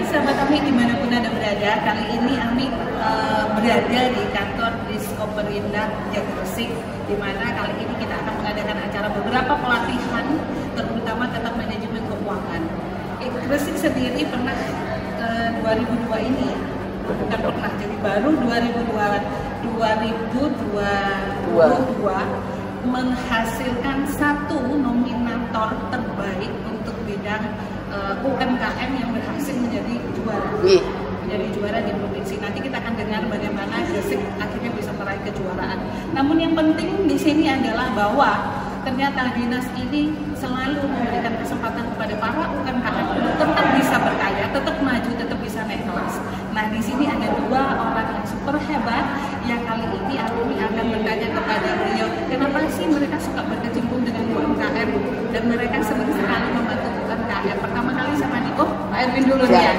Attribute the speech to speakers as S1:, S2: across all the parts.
S1: sahabat Ami dimanapun Anda berada, kali ini Ami berada di kantor Diskoperindah Gresik, di mana kali ini kita akan mengadakan acara beberapa pelatihan, terutama tentang manajemen keuangan. Gresik sendiri pernah 2002 ini, bukan pernah, jadi baru 2022 menghasilkan satu nominator terbaik untuk bidang UMKM yang berhasil menjadi juara. Menjadi juara di provinsi. Nanti kita akan dengar bagaimana Gresik akhirnya bisa meraih kejuaraan. Namun yang penting di sini adalah bahwa ternyata dinas ini selalu memberikan kesempatan kepada para UMKM untuk tetap bisa berkarya, tetap maju, tetap bisa naik kelas. Nah, di sini ada dua orang yang super hebat yang kali ini Ami akan bertanya kepada beliau, kenapa sih mereka suka berkecimpung dengan UMKM dan mereka senang sekali membantu UMKM. Pertama kali sama nih, Pak Erwin dulu ya.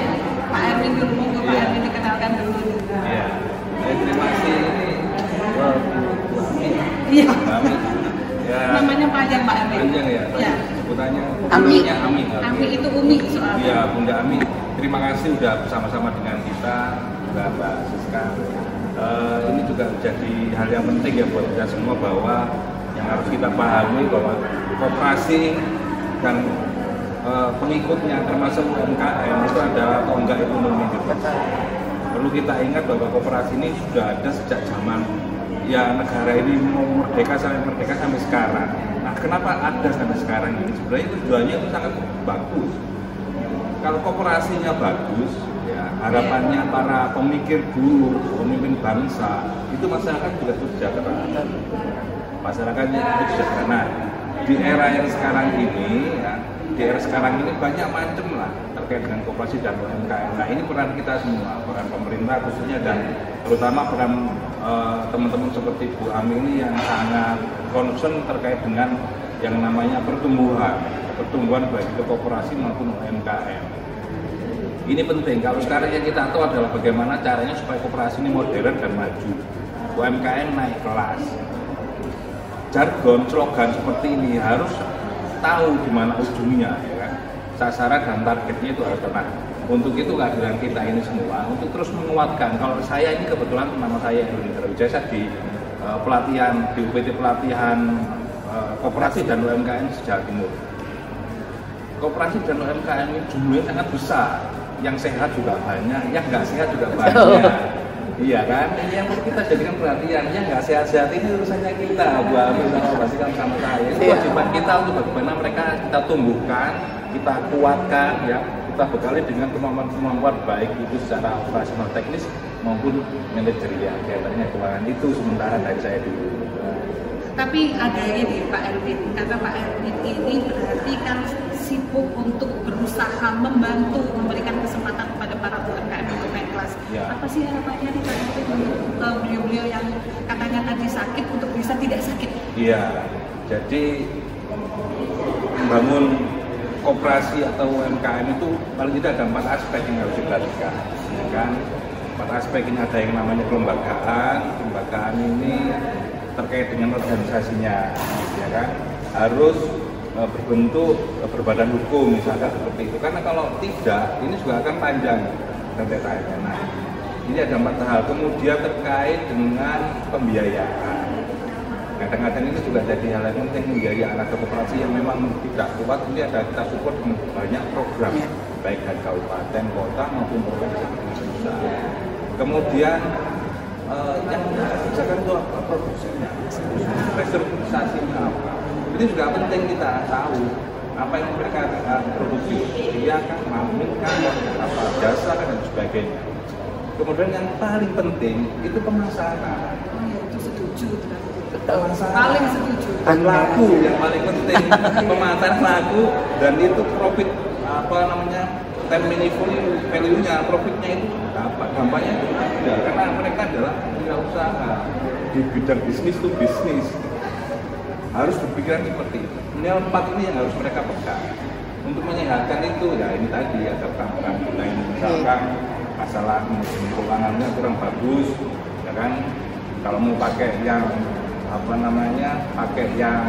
S1: Pak Erwin dulu, monggo Pak Erwin dikenalkan dulu.
S2: Iya. Terima kasih ini
S1: Iya.
S2: Ya.
S1: Namanya panjang Pak Erwin.
S2: Panjang ya.
S1: Ya.
S2: Sebutannya
S1: Ami.
S2: Ami.
S1: Ami itu Umi soalnya.
S2: Iya, Bunda Ami. Terima kasih udah bersama-sama dengan kita, Mbak Siska. Ini juga menjadi hal yang penting ya buat kita semua, bahwa yang harus kita pahami bahwa koperasi dan pengikutnya termasuk UMKM itu adalah tonggak ekonomi Indonesia. Perlu kita ingat bahwa koperasi ini sudah ada sejak zaman ya negara ini mau merdeka sampai sekarang. Nah, kenapa ada sampai sekarang ini? Sebenarnya tujuannya itu sangat bagus. Kalau koperasinya bagus, ya harapannya para pemikir buruh, pemimpin bangsa, itu masyarakat juga sejahtera. Masyarakatnya itu sejahtera. Nah, di era yang sekarang ini, ya, di era sekarang ini banyak macam lah terkait dengan koperasi dan UMKM. Nah, ini peran kita semua, peran pemerintah khususnya, dan terutama peran teman-teman seperti Bu Ami ini yang sangat concern terkait dengan yang namanya pertumbuhan baik itu koperasi maupun UMKM. Ini penting. Kalau sekarang yang kita tahu adalah bagaimana caranya supaya koperasi ini modern dan maju, UMKM naik kelas. Jargon, slogan seperti ini harus tahu di mana ujungnya, ya kan? Sasaran dan targetnya itu harus tenang. Untuk itu kehadiran kita ini semua untuk terus menguatkan. Kalau saya ini kebetulan nama saya Erwin Wijaya, saya di pelatihan di UPT pelatihan koperasi dan UMKM Jawa Timur. Koperasi dan UMKM ini jumlahnya sangat besar. Yang sehat juga banyak, yang nggak sehat juga banyak. Iya kan? Ini yang perlu kita jadikan perhatian. Yang nggak sehat-sehat ini urusannya kita, Bu Ami sama Pak Sikam sama saya. Itu kewajiban kita untuk bagaimana mereka kita tumbuhkan, kita kuatkan, ya, kita bekali dengan kemampuan baik itu secara operasional teknis maupun manajerial. Kaitannya keuangan itu sementara dari saya dulu.
S1: Tapi ada ini Pak Erwin, kata Pak Erwin ini berarti kan sibuk untuk berusaha membantu, memberikan kesempatan kepada para UMKM untuk naik kelas.
S2: Ya.
S1: Apa sih harapannya nih Pak Erwin untuk beliau-beliau yang katanya tadi sakit untuk bisa tidak sakit?
S2: Iya, jadi membangun koperasi atau UMKM itu paling tidak ada 4 aspek yang harus diperhatikan, ya kan? 4 aspek ini ada yang namanya kelembagaan ini terkait dengan organisasinya, ya kan, harus berbentuk berbadan hukum misalkan seperti itu, karena kalau tidak ini juga akan panjang rentetannya. Nah, ini ada 4 hal. Kemudian terkait dengan pembiayaan, kadang-kadang ini juga jadi hal yang penting, membiayai anak koperasi yang memang tidak kuat. Ini ada kita support dengan banyak program baik dari kabupaten, kota maupun provinsi. Kemudian yang kerjakan itu apa, produksinya, restrukturisasinya apa, ini juga penting kita tahu apa yang mereka produksi, dia kan mampu kan apa jasa kan dan sebagainya. Kemudian yang paling penting itu pemasaran.
S1: Oh ya, itu setuju.
S2: Pemasaran
S1: Paling setuju.
S2: dan laku yang paling penting, pemasaran laku, dan itu profit apa namanya, time value-nya, profitnya itu dapat, dampaknya itu ada, karena mereka adalah wirausaha di bidang bisnis to bisnis, harus berpikiran seperti itu. Ini 4 ini yang harus mereka pegang untuk menyehatkan itu. Ya ini tadi ada perangkat kita ini, misalkan masalah keuangannya kurang bagus, ya kan, kalau mau pakai yang apa namanya, pakai yang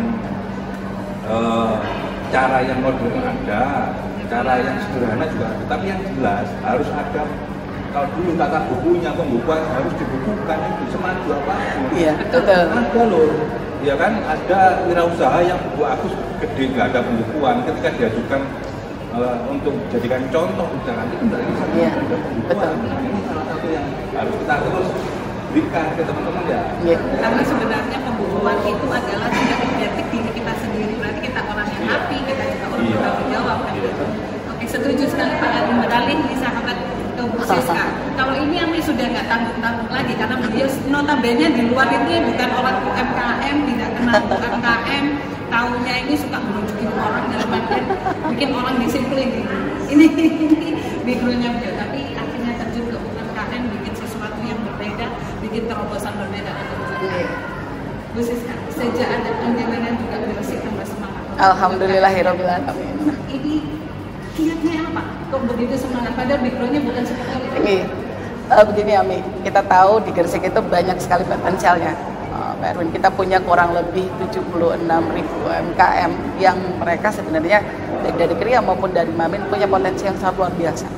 S2: cara yang modern ada, cara yang sederhana juga ada, tapi yang jelas harus ada. Kalau dulu tata bukunya, pembukuan harus dibukukan, itu semaju apapun.
S3: Iya, betul.
S2: Ada loh, ya kan, ada wirausaha yang buku aku gede nggak ada pembukuan, ketika diajukan untuk dijadikan contoh usaha itu nggak bisa ada pembukuan. Nah, ini salah satu yang harus kita terus berikan ke teman-teman ya.
S1: Karena sebenarnya pembukuan itu adalah tidak identik diri kita sendiri, berarti kita orang yang happy, kita juga orang bertanggung jawab kan gitu. Oke, setuju sekali Pak Erwin. Beralih di sahabat ke Bu Siska. Kalau ini Ami sudah nggak tanggung-tanggung lagi karena beliau notabene di luar itu bukan orang UMKM, tidak kenal UMKM, tahunya ini suka menunjukin orang dalam artian bikin orang disiplin gitu. Ini backgroundnya beliau, tapi akhirnya terjun ke UMKM, bikin sesuatu yang berbeda, bikin terobosan berbeda untuk UMKM. Bu Siska, sejak ada panjenengan juga bersih tambah semangat.
S3: Alhamdulillahirabbil alamin.
S1: Ini kiatnya apa? Kok begitu semangat? Padahal backgroundnya bukan seperti itu.
S3: Begini Ami, kita tahu di Gresik itu banyak sekali potensialnya. Pak Erwin, kita punya kurang lebih 76.000 UMKM yang mereka sebenarnya dari Kria maupun dari Mamin punya potensi yang sangat luar biasa.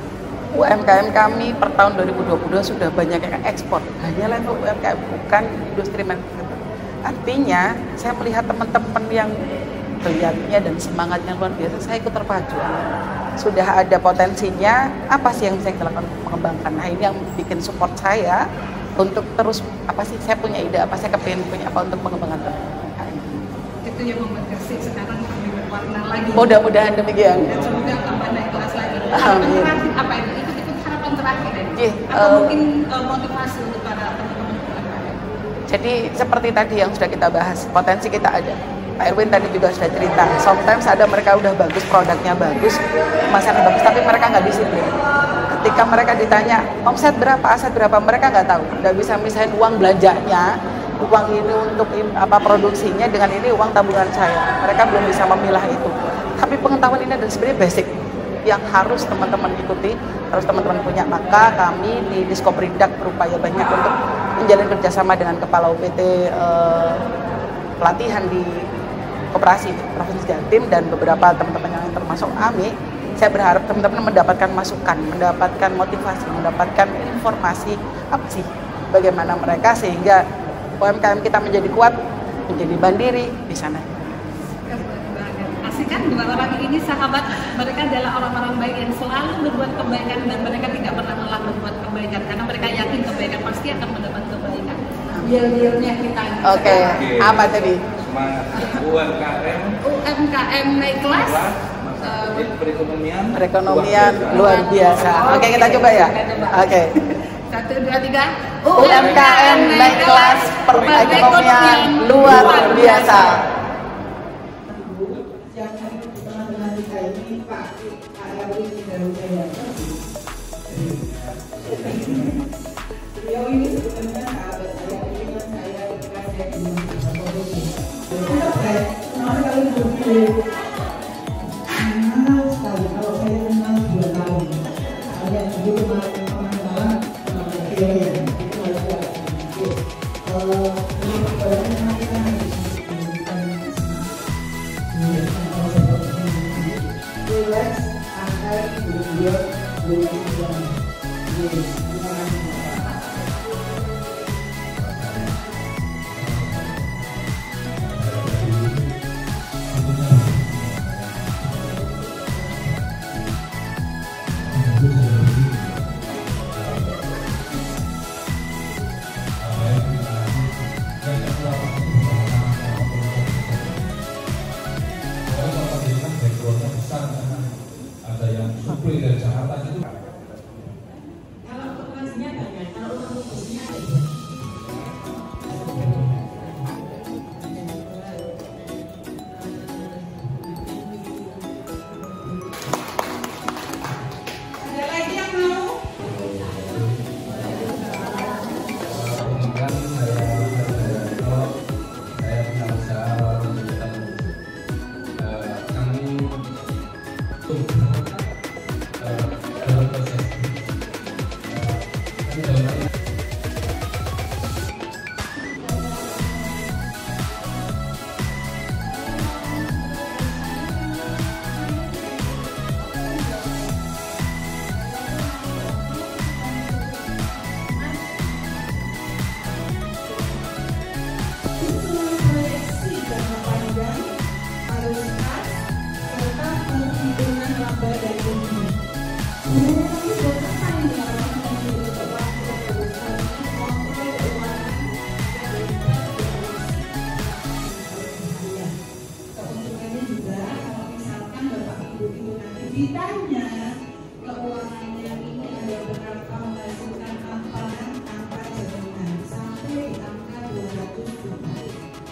S3: UMKM kami per tahun 2022 sudah banyak yang ekspor, hanya level UMKM, bukan industri manufaktur. Artinya, saya melihat teman-teman yang kelihatannya dan semangatnya luar biasa, saya ikut terpacu. Sudah ada potensinya, apa sih yang bisa kita lakukan untuk mengembangkan? Nah, ini yang bikin support saya untuk terus, apa sih, saya punya ide, apa saya kepingin punya apa untuk mengembangkan
S1: itu yang membuat Gresik sekarang lebih berwarna lagi.
S3: Mudah-mudahan demikian.
S1: Dan semoga tambah naik kelas lagi.
S3: Amin.
S1: Harapan terakhir apa itu? Ikut harapan terakhir ya? Atau mungkin motivasi untuk para teman-teman UMKM.
S3: Jadi seperti tadi yang sudah kita bahas, potensi kita ada. Pak Erwin tadi juga sudah cerita, sometimes ada mereka udah bagus, produknya bagus, kemasannya bagus, tapi mereka nggak disiplin. Ketika mereka ditanya, omset berapa, aset berapa, mereka nggak tahu. Nggak bisa misahin uang belanjanya, uang ini untuk apa produksinya, dengan ini uang tabungan saya. Mereka belum bisa memilah itu. Tapi pengetahuan ini adalah sebenarnya basic yang harus teman-teman ikuti, harus teman-teman punya. Maka kami di Diskoperindak berupaya banyak untuk menjalin kerjasama dengan Kepala UPT pelatihan di Koperasi Provinsi Jatim dan beberapa teman-teman yang termasuk AMI. Saya berharap teman-teman mendapatkan masukan, mendapatkan motivasi, mendapatkan informasi apa sih bagaimana mereka sehingga UMKM kita menjadi kuat, menjadi mandiri di sana.
S1: Asik kan dua orang ini sahabat, mereka adalah orang-orang baik yang selalu berbuat kebaikan dan mereka tidak pernah lelah berbuat kebaikan karena mereka yakin kebaikan pasti akan mendapat kebaikan. Biar-biarnya kita.
S3: Oke. Apa tadi?
S2: Semangat
S1: UMKM naik kelas.
S2: Perekonomian
S3: luar biasa. Oke, kita coba ya. Oke.
S1: 1, 2, 3.
S3: UMKM naik kelas, perekonomian luar biasa.
S4: Beliau ini sebenarnya sahabat saya, dengan saya ketika saya di kenapa kalian berpilih? Mahal sekali kalau saya kenal 2 tahun. Kalian dulu kemarin itu relax, santai, berdiam,
S1: ditanya keuangannya ini ada berapa, menghasilkan apa, angka jaminan sampai di angka 200 juta.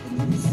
S1: Ini bisa.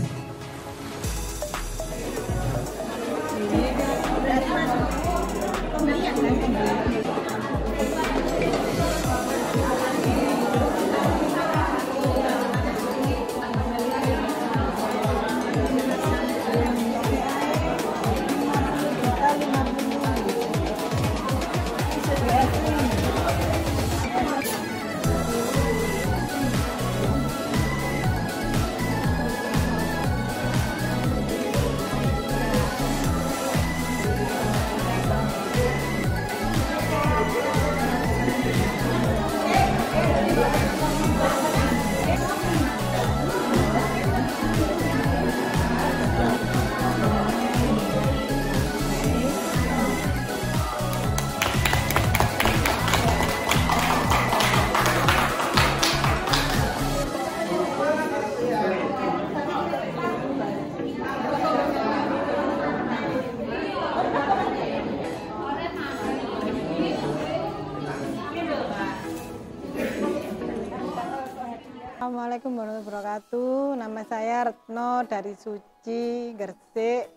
S5: Assalamualaikum warahmatullahi wabarakatuh. Nama saya Retno dari Suci, Gresik.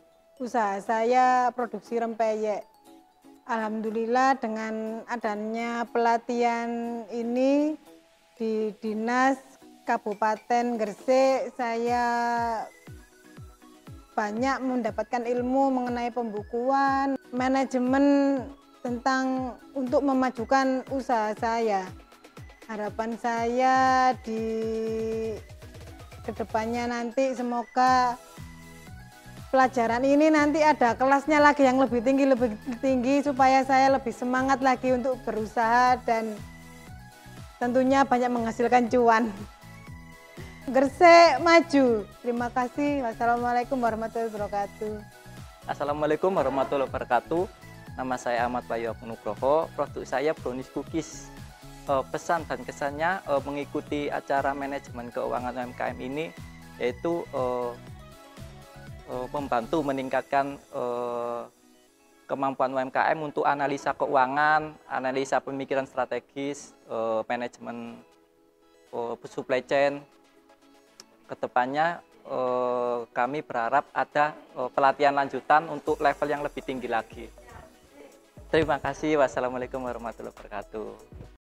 S5: Usaha saya produksi rempeyek. Alhamdulillah dengan adanya pelatihan ini di Dinas Kabupaten Gresik, saya banyak mendapatkan ilmu mengenai pembukuan, manajemen tentang untuk memajukan usaha saya. Harapan saya di kedepannya nanti semoga pelajaran ini nanti ada kelasnya lagi yang lebih tinggi supaya saya lebih semangat lagi untuk berusaha dan tentunya banyak menghasilkan cuan. Gresik maju. Terima kasih. Wassalamualaikum warahmatullahi wabarakatuh.
S6: Assalamualaikum warahmatullahi wabarakatuh. Nama saya Ahmad Bayu Nugroho. Produk saya brownies cookies. Pesan dan kesannya mengikuti acara manajemen keuangan UMKM ini yaitu membantu meningkatkan kemampuan UMKM untuk analisa keuangan, analisa pemikiran strategis, manajemen supply chain. Kedepannya kami berharap ada pelatihan lanjutan untuk level yang lebih tinggi lagi. Terima kasih. Wassalamualaikum warahmatullahi wabarakatuh.